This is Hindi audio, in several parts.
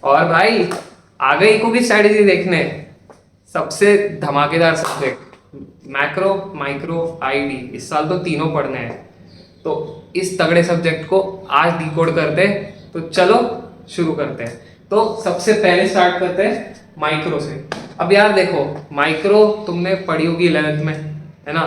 और भाई आ गई को भी स्ट्रैटेजी देखने, सबसे धमाकेदार सब्जेक्ट मैक्रो माइक्रो आईडी, इस साल तो तीनों पढ़ने हैं। तो इस तगड़े सब्जेक्ट को आज डिकोड करते हैं, तो चलो शुरू करते हैं। तो सबसे पहले स्टार्ट करते हैं माइक्रो से। अब यार देखो, माइक्रो तुमने पढ़ी होगी 11th में, है ना?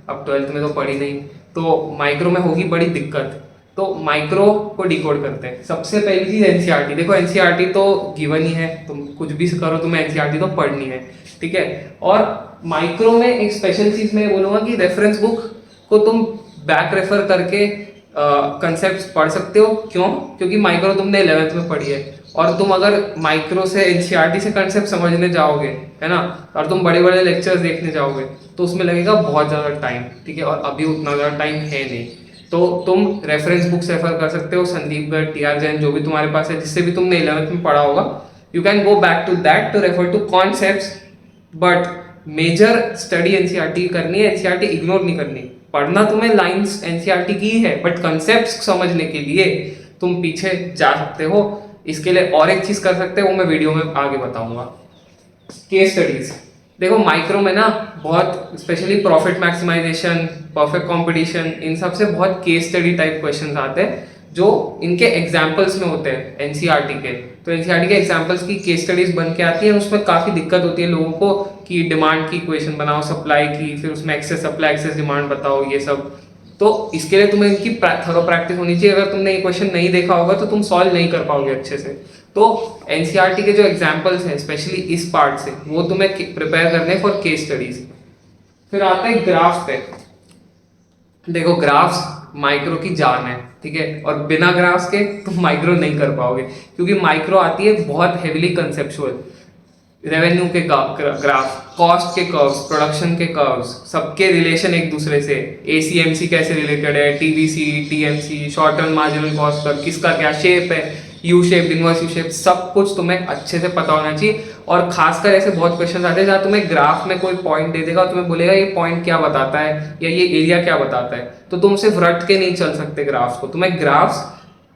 अब 12th में तो पढ़ी नहीं, तो माइक्रो में होगी बड़ी दिक्कत। तो माइक्रो को डिकोड करते हैं। सबसे पहली चीज एनसीईआरटी। देखो एनसीईआरटी तो गिवन ही है, तुम कुछ भी करो तुम्हें एनसीईआरटी तो पढ़नी है, ठीक है। और माइक्रो में एक स्पेशल चीज मैं बोलूंगा कि रेफरेंस बुक को तुम बैक रेफर करके कंसेप्ट पढ़ सकते हो। क्यों? क्योंकि माइक्रो तुमने 11th में पढ़ी है, और तुम अगर माइक्रो से एनसीईआरटी से कंसेप्ट समझने जाओगे, है ना, और तुम बड़े बड़े लेक्चर्स देखने जाओगे तो उसमें लगेगा बहुत ज़्यादा टाइम, ठीक है। और अभी उतना ज़्यादा टाइम है नहीं, तो तुम रेफरेंस बुक्स रेफर कर सकते हो, संदीप गर्ग, टी आर जैन, जो भी तुम्हारे पास है, जिससे भी तुमने 11th में पढ़ा होगा। You can go back to that to refer to concepts, but major study NCERT करनी है, एनसीईआरटी इग्नोर नहीं करनी। पढ़ना तुम्हें लाइंस एनसीईआरटी की है, बट कंसेप्ट्स समझने के लिए तुम पीछे जा सकते हो। इसके लिए और एक चीज कर सकते हो, वो मैं वीडियो में आगे बताऊंगा। Case studies. देखो माइक्रो में ना बहुत specially profit maximization, perfect competition, इन सब से बहुत केस स्टडी टाइप क्वेश्चंस आते हैं जो इनके एग्जाम्पल्स में होते हैं एनसीईआरटी के। तो एनसीईआरटी के एग्जाम्पल्स की केस स्टडीज बन के आती है, उसमें काफी दिक्कत होती है लोगों को कि डिमांड की इक्वेशन बनाओ, सप्लाई की, फिर उसमें एक्सेस सप्लाई एक्सेस डिमांड बताओ, ये सब। तो इसके लिए तुम्हें इनकी थोड़ा प्रैक्टिस होनी चाहिए। अगर तुमने ये क्वेश्चन नहीं देखा होगा तो तुम सॉल्व नहीं कर पाओगे अच्छे से। तो एनसीईआरटी के जो एग्जाम्पल्स हैं स्पेशली इस पार्ट से, वो तुम्हें प्रिपेयर करने फॉर केस स्टडीज। फिर आते हैं ग्राफ पे। देखो ग्राफ्स माइक्रो की जान है, ठीक है, और बिना ग्राफ्स के तुम माइक्रो नहीं कर पाओगे, क्योंकि माइक्रो आती है बहुत हेविली कंसेप्चुअल। रेवेन्यू के ग्राफ, कॉस्ट के कर्व्स, प्रोडक्शन के कर्व्स, सबके रिलेशन एक दूसरे से, एसीएमसी कैसे रिलेटेड है, TVC, TMC, short term marginal cost curve, किसका क्या शेप है, U shape, inverse U shape, सब कुछ तुम्हें अच्छे से पता होना चाहिए। और खासकर ऐसे बहुत क्वेश्चन आते हैं जहाँ तुम्हें ग्राफ में कोई पॉइंट दे देगा और तुम्हें बोलेगा ये पॉइंट क्या बताता है या ये एरिया क्या बताता है, तो तुम सिर्फ रट के नहीं चल सकते ग्राफ्स को। तुम्हें ग्राफ्स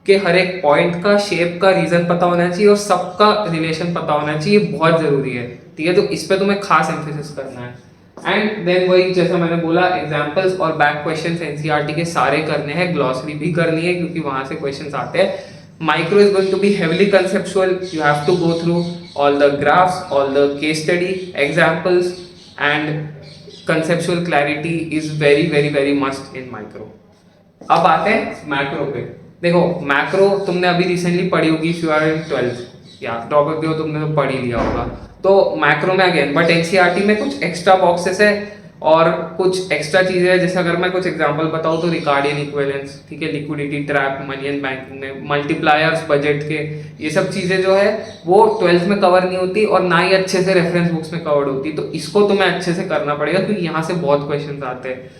के हर एक पॉइंट का, शेप का रीजन पता होना चाहिए और सबका रिलेशन पता होना चाहिए, बहुत जरूरी है, ठीक है। तो इस पे तुम्हें खास एम्फेसिस करना है। एंड देन वही जैसा मैंने बोला, एग्जांपल्स और बैक क्वेश्चंस एनसीईआरटी के सारे करने हैं, ग्लॉसरी भी करनी है क्योंकि वहां से क्वेश्चंस आते हैं। Micro is going to be heavily conceptual. You have to go through all the graphs, all the case study examples, and conceptual clarity is very very very must in micro. अब आते हैं मैक्रो पे। देखो मैक्रो तुमने अभी रिसेंटली पढ़ी होगी, if you are in 12th या टॉपिक हो तुमने तो पढ़ ही लिया होगा। तो मैक्रो में अगेन बट एनसीईआरटी में कुछ एक्स्ट्रा बॉक्सेस है और कुछ एक्स्ट्रा चीजें हैं। जैसे अगर मैं कुछ एग्जांपल बताऊं तो रिकार्डियन इक्विवेलेंस, ठीक है, liquidity trap, money and banking में, मल्टीप्लायर्स बजट के, ये सब चीजें जो है वो 12th में कवर नहीं होती और ना ही अच्छे से रेफरेंस बुक्स में कवर्ड होती। तो इसको तुम्हें अच्छे से करना पड़ेगा क्योंकि यहाँ से बहुत क्वेश्चन आते हैं।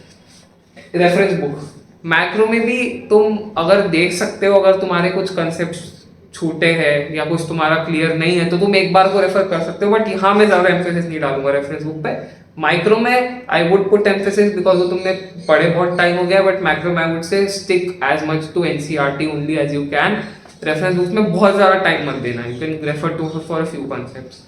रेफरेंस बुक मैक्रो में भी तुम अगर देख सकते हो, अगर तुम्हारे कुछ कंसेप्ट छूटे हैं या कुछ तुम्हारा क्लियर नहीं है तो तुम एक बार को रेफर कर सकते हो, बट यहाँ मैं ज्यादा एम्फेसिस नहीं डालूंगा रेफरेंस बुक पे। माइक्रो में I would put emphasis because वो तुमने पढ़े बहुत टाइम हो गया, बट मैक्रो में I would say stick as much to NCERT only as you can. Reference book में बहुत ज्यादा टाइम मत देना, you can refer to for a few concepts.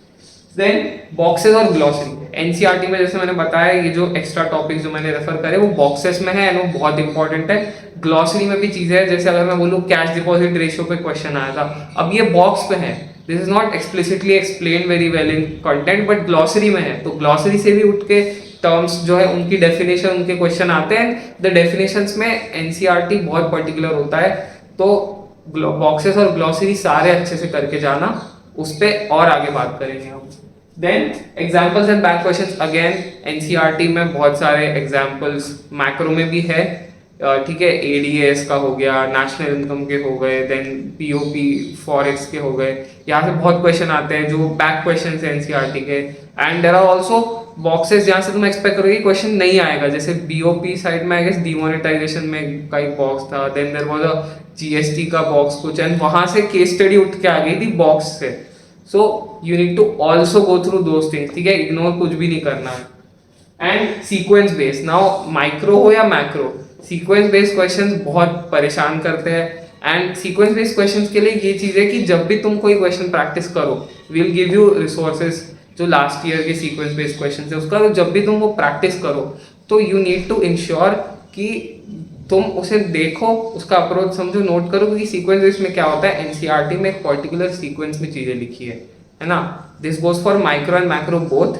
Then boxes और ग्लॉसरी। एनसीईआरटी में जैसे मैंने बताया ये जो एक्स्ट्रा टॉपिक्स जो मैंने रेफर करे वो बॉक्सेस में है एंड वो बहुत इंपॉर्टेंट है। ग्लॉसरी में भी चीजें है, जैसे अगर मैं बोलूँ कैश डिपॉजिट रेशियो पे क्वेश्चन आया था, अब ये बॉक्स पे है, this is not explicitly explain very well in content, but glossary में है, तो ग्लॉसरी से भी उठ के टर्म्स जो है उनकी डेफिनेशन, उनके क्वेश्चन आते हैं। द डेफिनेशंस में एनसीईआरटी बहुत पर्टिकुलर होता है, तो बॉक्सेस और ग्लॉसरी सारे अच्छे से करके जाना, उस पर और आगे बात करेंगे हम। Then examples and back questions, again NCERT में बहुत सारे एग्जाम्पल्स मैक्रो में भी है, ठीक है, एडीएस का हो गया, नेशनल इनकम के हो गए, देन पीओपी फॉरेक्स के हो गए, यहाँ से बहुत क्वेश्चन आते हैं जो बैक क्वेश्चन है एनसीईआरटी के। And there are also boxes जहाँ से तुम एक्सपेक्ट करोगे क्वेश्चन नहीं आएगा, जैसे बीओपी साइड में आई गेस डीमोनेटाइजेशन में का एक बॉक्स था, then there was a GST का बॉक्स कुछ, एंड वहां से केस स्टडी उठ के आ गई थी बॉक्स से। So you need to also go through those things, ठीक है, इग्नोर कुछ भी नहीं करना है। And sequence based, now micro हो या मैक्रो, सीक्वेंस बेस्ड क्वेश्चंस बहुत परेशान करते हैं। एंड सीक्वेंस बेस्ड क्वेश्चंस के लिए ये चीज़ है कि जब भी तुम कोई क्वेश्चन प्रैक्टिस करो, विल गिव यू रिसोर्सेज जो लास्ट ईयर के सीक्वेंस बेस्ड क्वेश्चन है उसका, तो जब भी तुम वो प्रैक्टिस करो तो यू नीड टू इंश्योर कि तुम उसे देखो, उसका अप्रोच समझो, नोट करो, क्योंकि सीक्वेंस बेस्ड में क्या होता है, एनसीईआरटी में एक पर्टिकुलर सीक्वेंस में चीजें लिखी है ना, this goes for micro and macro both,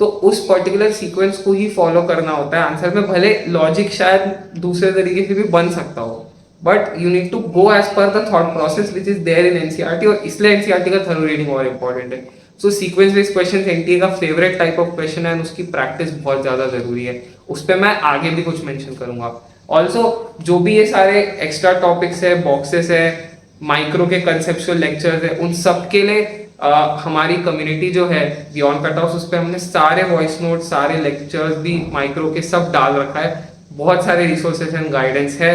तो उस पर्टिकुलर सीक्वेंस को ही फॉलो करना होता है आंसर में, भले लॉजिक शायद दूसरे तरीके से भी बन सकता हो, but you need to go as per the thought process which is there in NCERT, और इसलिए एनसीईआरटी का थरो रीडिंग और इंपॉर्टेंट है। So sequence based question NTA का फेवरेट टाइप ऑफ क्वेश्चन है, उसकी प्रैक्टिस बहुत ज्यादा जरूरी है, उस पर मैं आगे भी कुछ मेंशन करूंगा। ऑल्सो जो भी ये सारे एक्स्ट्रा टॉपिक्स है, बॉक्सेस है, माइक्रो के कंसेप्चुअल लेक्चर्स है, उन सब के लिए हमारी कम्युनिटी जो है बियॉन्ड कट हाउस, उस पर हमने सारे वॉइस नोट, सारे लेक्चर्स भी माइक्रो के सब डाल रखा है, बहुत सारे रिसोर्सेज एंड गाइडेंस है।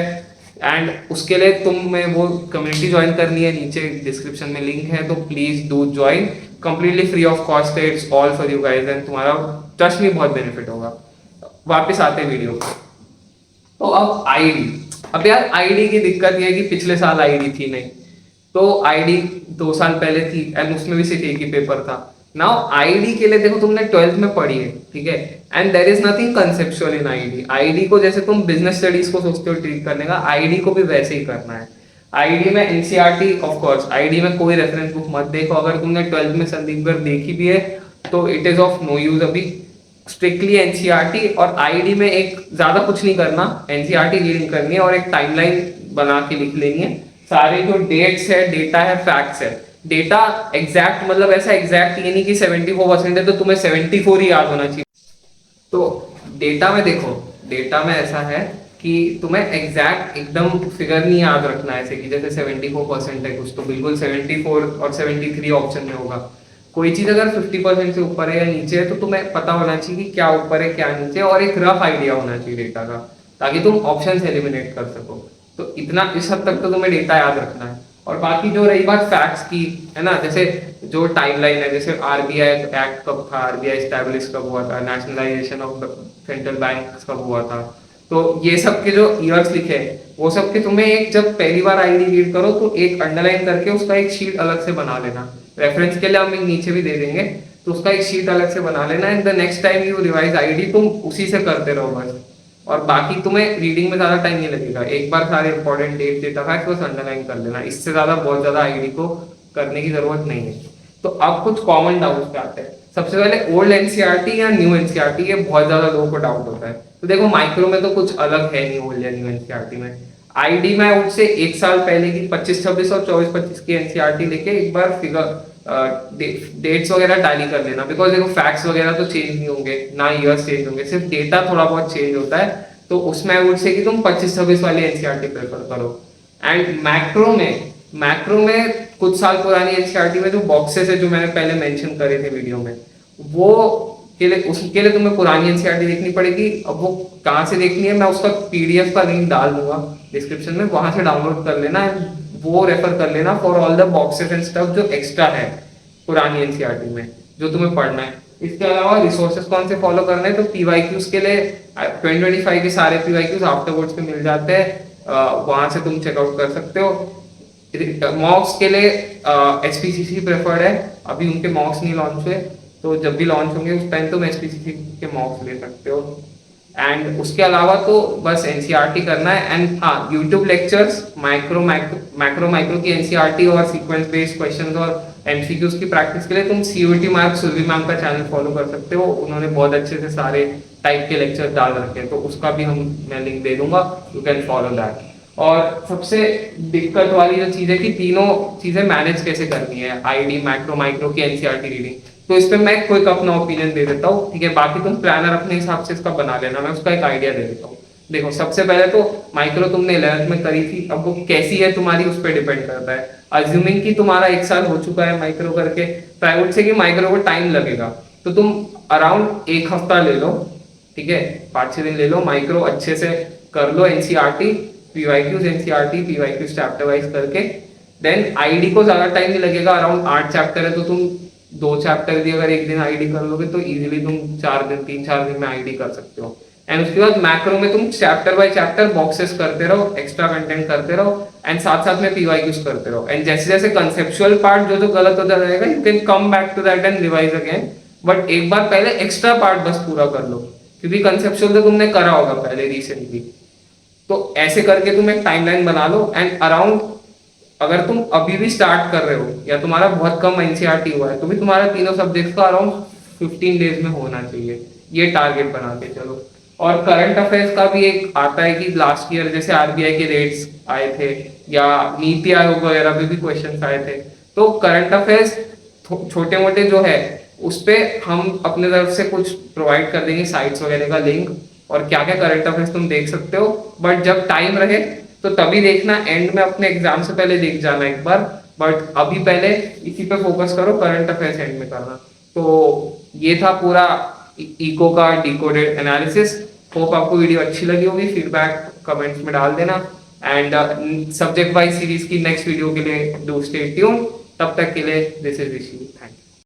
एंड उसके लिए तुम्हें वो कम्युनिटी ज्वाइन करनी है, नीचे डिस्क्रिप्शन में लिंक है, तो please do join, completely free of cost है, it's all for you guys, and तुम्हारा ट्रस्ट में बहुत बेनिफिट होगा। वापस आते हैं वीडियो पर। तो अब आईडी, अब यार आईडी की दिक्कत ये है कि पिछले साल आईडी थी नहीं, तो आईडी 2 साल पहले थी एंड उसमें भी सिर्फ एक ही पेपर था। नाउ आईडी के लिए देखो तुमने 12th में पढ़ी है, ठीक है, and there is nothing conceptual in ID. ID को जैसे तुम बिजनेस स्टडीज को सोचते हो ट्रीट करने का, आईडी को भी वैसे ही करना है। आईडी में एनसीईआरटी ऑफ कोर्स, आईडी में कोई रेफरेंस बुक मत देखो, अगर तुमने 12th में संदीप गर्ग देखी भी है तो it is of no use अभी, स्ट्रिक्टली एनसीईआरटी। और आईडी में एक ज्यादा कुछ नहीं करना, एनसीईआरटी रीडिंग करनी है और एक टाइमलाइन बना के लिख लेनी है, सारे जो डेट्स है, डेटा है, फैक्ट्स है। डेटा एग्जैक्ट मतलब ऐसा एग्जैक्ट ये नहीं कि 74% है तो तुम्हें 74 ही याद होना चाहिए। तो डेटा में देखो, डेटा में ऐसा है कि तुम्हें एग्जैक्ट एकदम फिगर नहीं याद रखना है, ऐसे कि जैसे 74% है कुछ तो बिल्कुल 74 और 73 ऑप्शन में होगा। कोई चीज अगर 50% से ऊपर है या नीचे है तो तुम्हें पता होना चाहिए कि क्या ऊपर है क्या नीचे है, और एक रफ आइडिया होना चाहिए डेटा का, ताकि तुम ऑप्शन एलिमिनेट कर सको। तो इतना, इस हद तक तो तुम्हें डेटा याद रखना है। और बाकी जो रही बात फैक्ट्स की, है ना, जैसे जो टाइमलाइन है, जैसे आरबीआई एक्ट कब था, आरबीआई एस्टैब्लिश कब हुआ था, नेशनलाइजेशन ऑफ सेंट्रल बैंक कब हुआ था, तो ये सब के जो ईयर्स लिखे हैं वो सब के तुम्हें एक, जब पहली बार आईडी रीड करो तो एक अंडरलाइन करके उसका एक शीट अलग से बना लेना, रेफरेंस के लिए हम एक नीचे भी दे देंगे, तो उसका एक शीट अलग से बना लेना, and the next time you revise ID तुम उसी से करते रहो बस। और बाकी तुम्हें रीडिंग में ज्यादा टाइम नहीं लगेगा, एक बार सारे इंपॉर्टेंट डेट डेटा फैक्ट्स बस अंडरलाइन कर लेना, इससे ज्यादा बहुत ज्यादा आईडी को करने की जरूरत नहीं है। तो अब कुछ कॉमन डाउट्स पे आते हैं। सबसे पहले ओल्ड एनसीईआरटी या न्यू एनसीईआरटी, ये बहुत ज्यादा लोगों को डाउट होता है। तो देखो माइक्रो में तो कुछ अलग है नहीं ओल्ड या न्यू एनसीईआरटी में। आईडी में उससे 1 साल पहले की 25-26 और 24-25 की एनसीईआरटी लेके एक बार फिगर डेट्स वगैरह टैली कर लेना, बिकॉज देखो फैक्ट्स वगैरह तो चेंज नहीं होंगे, ना ईयर्स चेंज होंगे, सिर्फ डेटा थोड़ा बहुत चेंज होता है, तो उसमें आई वुड से कि तुम 25-26 वाली एनसीईआरटी प्रेफर करो। एंड मैक्रो में कुछ साल पुरानी एनसीईआरटी में जो बॉक्सेस है जो मैंने पहले मेंशन करे थे वीडियो में, वो के लिए, उसके लिए तुम्हें पुरानी एनसीईआरटी देखनी पड़ेगी। अब वो कहाँ से देखनी है, मैं उसका पीडीएफ का लिंक डाल दूंगा डिस्क्रिप्शन में, वहां से डाउनलोड कर लेना, वो रेफर कर लेना for all the boxes and stuff जो एक्स्ट्रा है पुरानी एनसीईआरटी में जो तुम्हें पढ़ना है। इसके अलावा रिसोर्सेज कौन से फॉलो करने हैं, तो पीवाईक्यूज के लिए 2025 के सारे पीवाईक्यूज आफ्टरवर्ड्स पे मिल जाते हैं, वहां से तुम चेकआउट कर सकते हो। मॉक्स के लिए एसपीसीसी प्रेफर्ड है, अभी उनके मॉक्स नहीं लॉन्च हुए, तो जब भी लॉन्च होंगे उस टाइम तुम एसपीसीसी के मॉक्स ले सकते हो। एंड उसके अलावा तो बस एनसीईआरटी करना है। एंड हाँ, यूट्यूब लेक्चर्स मैक्रो की एनसीईआरटी और सीक्वेंस बेस्ड क्वेश्चंस और एमसीक्यूज की प्रैक्टिस के लिए तुम सीयूटी मार्क सुरभि मैम का चैनल फॉलो कर सकते हो, उन्होंने बहुत अच्छे से सारे टाइप के लेक्चर डाल रखे हैं, तो उसका भी मैं लिंक दे दूंगा, यू कैन फॉलो दैट। और सबसे दिक्कत वाली जो चीज है कि तीनों चीजें मैनेज कैसे करनी है, आईडी, माइक्रो की एनसीईआरटी रीडिंग, तो इस पे मैं क्विक अपना ओपिनियन दे देता हूँ, ठीक है, बाकी तुम प्लानर अपने हिसाब से इसका बना लेना, मैं उसका एक आइडिया दे देता हूँ। देखो सबसे पहले तो माइक्रो तुमने 11th में करी थी, अब वो कैसी है तुम्हारी उस पर डिपेंड करता है। अज्यूमिंग कि तुम्हारा 1 साल हो चुका है माइक्रो करके, तो आई वुड से कि माइक्रो को टाइम लगेगा, तो तुम अराउंड 1 हफ्ता ले लो, ठीक है, 5-6 दिन ले लो, माइक्रो अच्छे से कर लो, NCERT, PYQs, NCERT, PYQs chapter wise करके। देन आईडी को ज्यादा टाइम नहीं लगेगा, अराउंड 8 चैप्टर है, तो तुम 2 चैप्टर भी अगर एक दिन आईडी कर लोगे तो इजीली तुम 4 दिन 3-4 दिन में आईडी कर सकते हो। एंड उसके बाद मैक्रो में तुम चैप्टर बाय चैप्टर बॉक्सेस करते रहो, एक्स्ट्रा कंटेंट करते रहो, एंड साथ साथ में पीवाईक्यूज करते रहो। एंड जैसे जैसे कंसेप्चुअल पार्ट जो गलत होता जाएगा, you can come back to that and revise again, but एक बार पहले एक्स्ट्रा पार्ट बस पूरा कर लो, क्योंकि कंसेप्चुअल तो तुमने करा होगा पहले रिसेंटली। तो ऐसे करके तुम एक टाइमलाइन बना लो, एंड अराउंड अगर तुम अभी भी स्टार्ट कर रहे हो या तुम्हारा बहुत कम एनसीईआरटी हुआ है, तो भी तुम्हारा तीनों सब्जेक्ट्स का अराउंड 15 डेज में होना चाहिए, ये टारगेट बना के चलो। और करंट अफेयर्स का भी एक आता है कि लास्ट ईयर जैसे आरबीआई के रेट्स आए थे या नीति आयोग वगैरह पे भी क्वेश्चन आए थे, तो करंट अफेयर्स छोटे मोटे जो है उस पे हम अपने तरफ से कुछ प्रोवाइड कर देंगे, साइट्स वगैरह का लिंक, और क्या क्या करंट अफेयर्स तुम देख सकते हो। बट जब टाइम रहे तो तभी देखना, एंड में अपने एग्जाम से पहले देख जाना एक बार, बट अभी पहले इसी पे फोकस करो, करंट अफेयर्स एंड में करना। तो ये था पूरा इको का डिकोडेड एनालिसिस। होप आपको वीडियो अच्छी लगी होगी, फीडबैक कमेंट्स में डाल देना, एंड सब्जेक्ट वाइज सीरीज की नेक्स्ट वीडियो के लिए डू स्टे ट्यून। तब तक के लिए दिस इज ऋषि, थैंक्स।